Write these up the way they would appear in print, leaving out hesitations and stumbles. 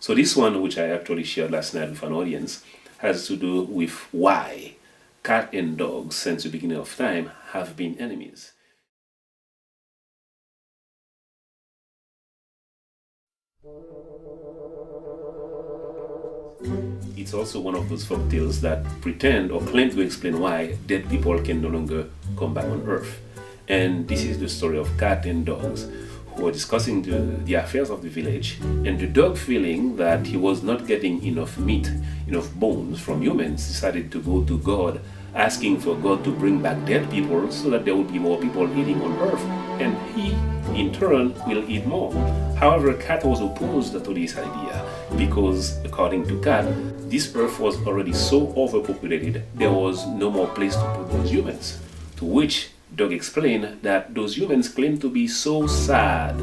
So this one, which I actually shared last night with an audience, has to do with why cat and dogs, since the beginning of time, have been enemies. It's also one of those folk tales that pretend or claim to explain why dead people can no longer come back on Earth. And this is the story of cat and dogs who are discussing the affairs of the village, and the dog, feeling that he was not getting enough meat, enough bones from humans, decided to go to God, asking for God to bring back dead people so that there will be more people eating on Earth, and he, in turn, will eat more. However, cat was opposed to this idea because, according to cat, this Earth was already so overpopulated, there was no more place to put those humans. To which Dog explained that those humans claim to be so sad,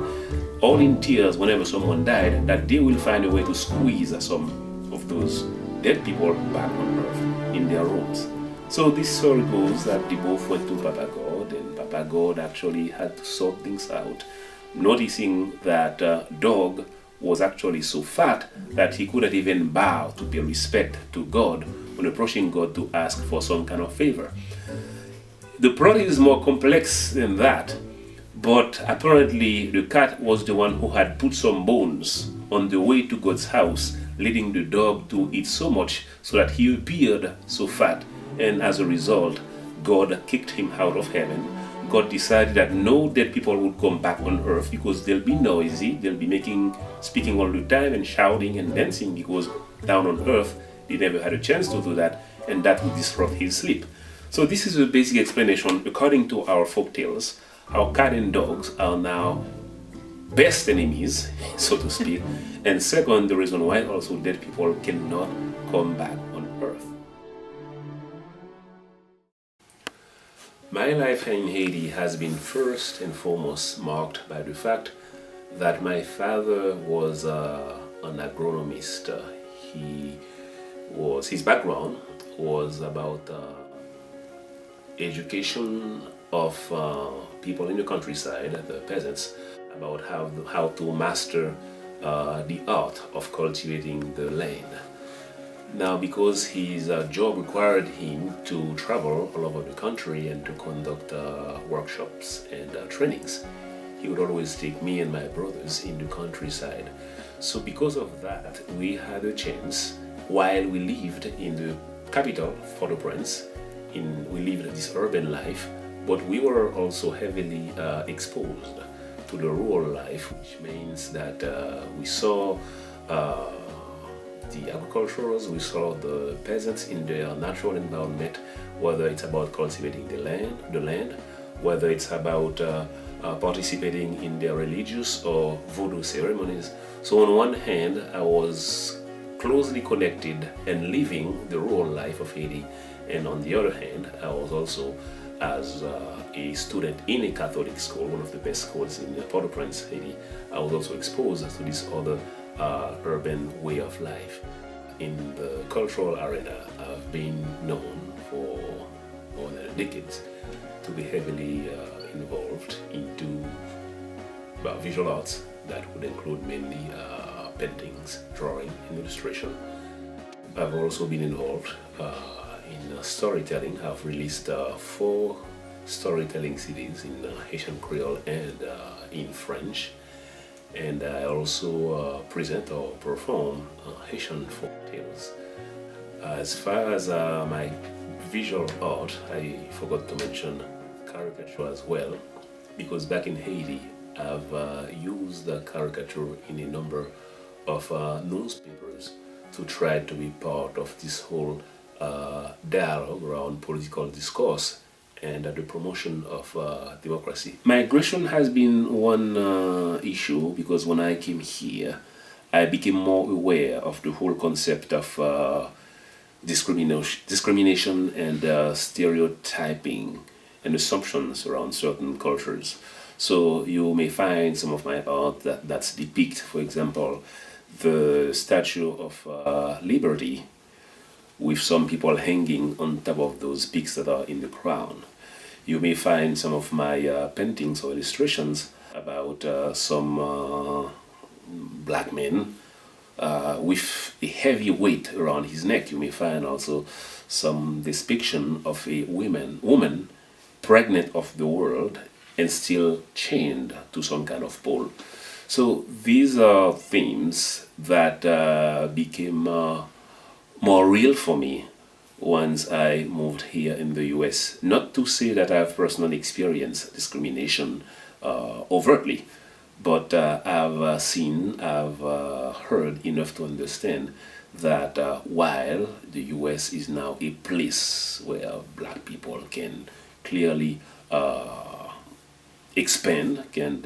all in tears whenever someone died, that they will find a way to squeeze some of those dead people back on Earth in their rooms. So this story goes that they both went to Papa God, and Papa God actually had to sort things out, noticing that Dog was actually so fat that he couldn't even bow to pay respect to God when approaching God to ask for some kind of favor. The plot is more complex than that, but apparently the cat was the one who had put some bones on the way to God's house, leading the dog to eat so much so that he appeared so fat, and as a result, God kicked him out of heaven. God decided that no dead people would come back on earth because they'll be noisy, they'll be speaking all the time and shouting and dancing, because down on earth they never had a chance to do that, and that would disrupt his sleep. So this is a basic explanation, according to our folk tales, how cat and dogs are now best enemies, so to speak, and second, the reason why also dead people cannot come back on earth. My life in Haiti has been first and foremost marked by the fact that my father was an agronomist. His background was about education of people in the countryside, the peasants, about how to master the art of cultivating the land. Now, because his job required him to travel all over the country and to conduct workshops and trainings, he would always take me and my brothers in the countryside. So because of that, we had a chance, while we lived in the capital, Port-au-Prince, we lived this urban life, but we were also heavily exposed to the rural life, which means that we saw the agriculturers, we saw the peasants in their natural environment, whether it's about cultivating the land, whether it's about participating in their religious or voodoo ceremonies. So on one hand, I was closely connected and living the rural life of Haiti, and on the other hand, I was also, as a student in a Catholic school, one of the best schools in Port-au-Prince, Haiti, I was also exposed to this other urban way of life. In the cultural arena, I've been known for more than a decade to be heavily involved into visual arts that would include mainly paintings, drawing, and illustration. I've also been involved in storytelling. I've released 4 storytelling CDs in Haitian Creole and in French. And I also present or perform Haitian folk tales. As far as my visual art, I forgot to mention caricature as well, because back in Haiti, I've used the caricature in a number of newspapers to try to be part of this whole dialogue around political discourse and the promotion of democracy. Migration has been one issue, because when I came here, I became more aware of the whole concept of discrimination and stereotyping and assumptions around certain cultures. So you may find some of my art that's depict, for example, the Statue of Liberty, with some people hanging on top of those peaks that are in the crown. You may find some of my paintings or illustrations about some black men with a heavy weight around his neck. You may find also some depiction of a woman pregnant of the world and still chained to some kind of pole. So these are themes that became more real for me once I moved here in the US. Not to say that I've personally experienced discrimination overtly, but I've seen, I've heard enough to understand that while the US is now a place where black people can clearly expand, can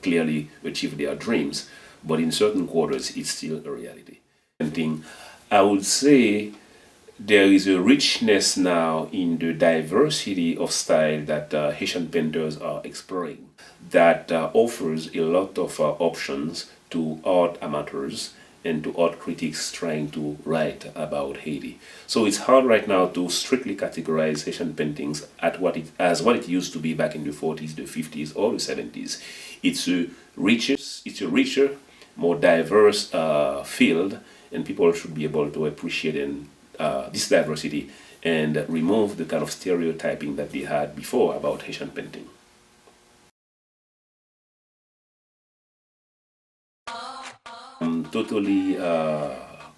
clearly achieve their dreams, but in certain quarters it's still a reality. And thing, I would say there is a richness now in the diversity of style that Haitian painters are exploring that offers a lot of options to art amateurs and to art critics trying to write about Haiti. So it's hard right now to strictly categorize Haitian paintings at what it used to be back in the 40s, the 50s, or the 70s. It's a richer, more diverse field, and people should be able to appreciate this diversity and remove the kind of stereotyping that they had before about Haitian painting. I'm totally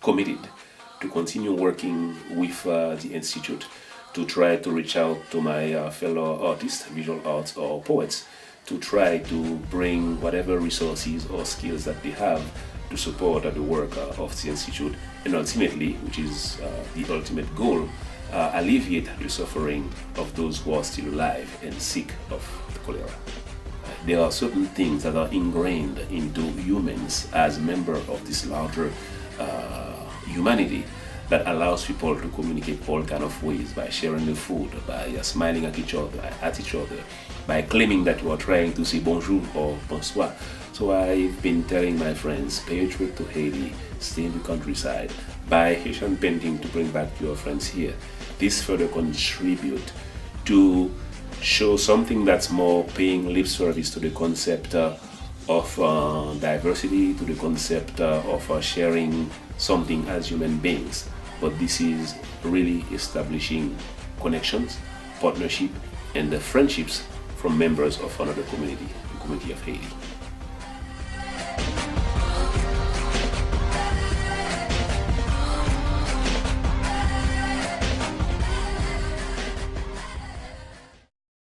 committed to continue working with the Institute to try to reach out to my fellow artists, visual arts or poets, to try to bring whatever resources or skills that they have to support the work of the Institute, and ultimately, which is the ultimate goal, alleviate the suffering of those who are still alive and sick of the cholera. There are certain things that are ingrained into humans as members of this larger humanity that allows people to communicate all kind of ways, by sharing the food, by smiling at each other, by claiming that you are trying to say bonjour or bonsoir. So I've been telling my friends, pay a trip to Haiti, stay in the countryside, buy Haitian painting to bring back to your friends here. This further contribute to show something that's more paying lip service to the concept of diversity, to the concept of sharing something as human beings. But this is really establishing connections, partnership, and the friendships from members of another community, the community of Haiti.